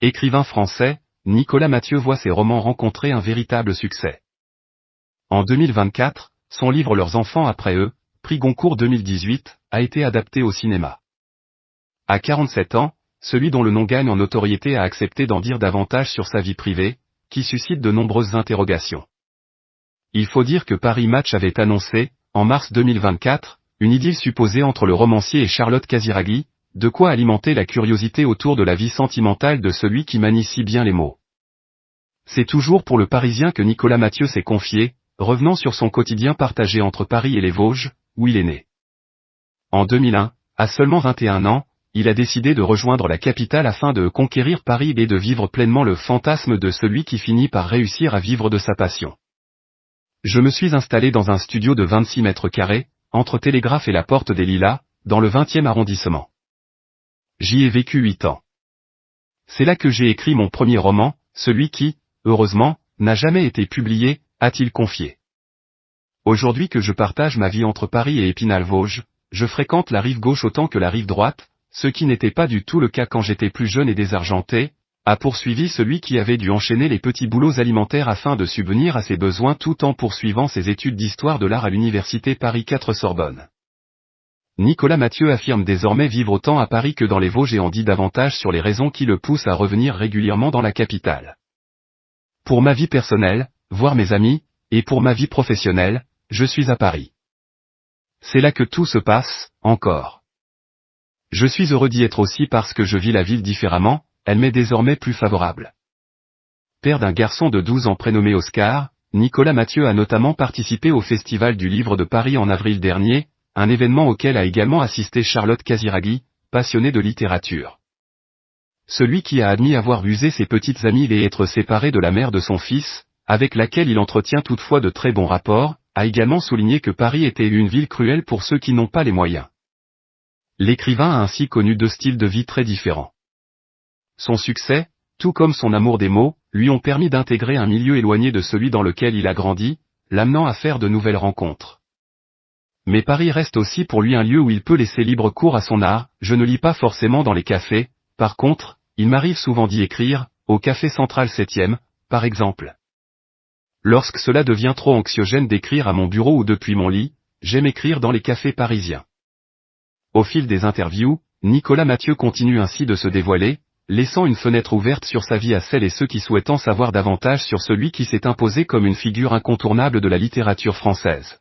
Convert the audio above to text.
Écrivain français, Nicolas Mathieu voit ses romans rencontrer un véritable succès. En 2024, son livre Leurs enfants après eux, prix Goncourt 2018, a été adapté au cinéma. À 47 ans, celui dont le nom gagne en notoriété a accepté d'en dire davantage sur sa vie privée, qui suscite de nombreuses interrogations. Il faut dire que Paris Match avait annoncé, en mars 2024, une idylle supposée entre le romancier et Charlotte Casiraghi, de quoi alimenter la curiosité autour de la vie sentimentale de celui qui manie si bien les mots. C'est toujours pour le Parisien que Nicolas Mathieu s'est confié, revenant sur son quotidien partagé entre Paris et les Vosges, où il est né. En 2001, à seulement 21 ans, il a décidé de rejoindre la capitale afin de conquérir Paris et de vivre pleinement le fantasme de celui qui finit par réussir à vivre de sa passion. Je me suis installé dans un studio de 26 mètres carrés, entre Télégraphe et la Porte des Lilas, dans le 20e arrondissement. J'y ai vécu 8 ans. C'est là que j'ai écrit mon premier roman, celui qui, heureusement, n'a jamais été publié, a-t-il confié. Aujourd'hui que je partage ma vie entre Paris et Épinal-Vosges, je fréquente la rive gauche autant que la rive droite, ce qui n'était pas du tout le cas quand j'étais plus jeune et désargenté, a poursuivi celui qui avait dû enchaîner les petits boulots alimentaires afin de subvenir à ses besoins tout en poursuivant ses études d'histoire de l'art à l'université Paris 4 Sorbonne. Nicolas Mathieu affirme désormais vivre autant à Paris que dans les Vosges et en dit davantage sur les raisons qui le poussent à revenir régulièrement dans la capitale. Pour ma vie personnelle, voir mes amis, et pour ma vie professionnelle, je suis à Paris. C'est là que tout se passe, encore. Je suis heureux d'y être aussi parce que je vis la ville différemment, elle m'est désormais plus favorable. Père d'un garçon de 12 ans prénommé Oscar, Nicolas Mathieu a notamment participé au Festival du Livre de Paris en avril dernier, un événement auquel a également assisté Charlotte Casiraghi, passionnée de littérature. Celui qui a admis avoir usé ses petites amies et être séparé de la mère de son fils, avec laquelle il entretient toutefois de très bons rapports, a également souligné que Paris était une ville cruelle pour ceux qui n'ont pas les moyens. L'écrivain a ainsi connu deux styles de vie très différents. Son succès, tout comme son amour des mots, lui ont permis d'intégrer un milieu éloigné de celui dans lequel il a grandi, l'amenant à faire de nouvelles rencontres. Mais Paris reste aussi pour lui un lieu où il peut laisser libre cours à son art, je ne lis pas forcément dans les cafés, par contre, il m'arrive souvent d'y écrire, au Café Central 7e, par exemple. Lorsque cela devient trop anxiogène d'écrire à mon bureau ou depuis mon lit, j'aime écrire dans les cafés parisiens. Au fil des interviews, Nicolas Mathieu continue ainsi de se dévoiler, laissant une fenêtre ouverte sur sa vie à celles et ceux qui souhaitent en savoir davantage sur celui qui s'est imposé comme une figure incontournable de la littérature française.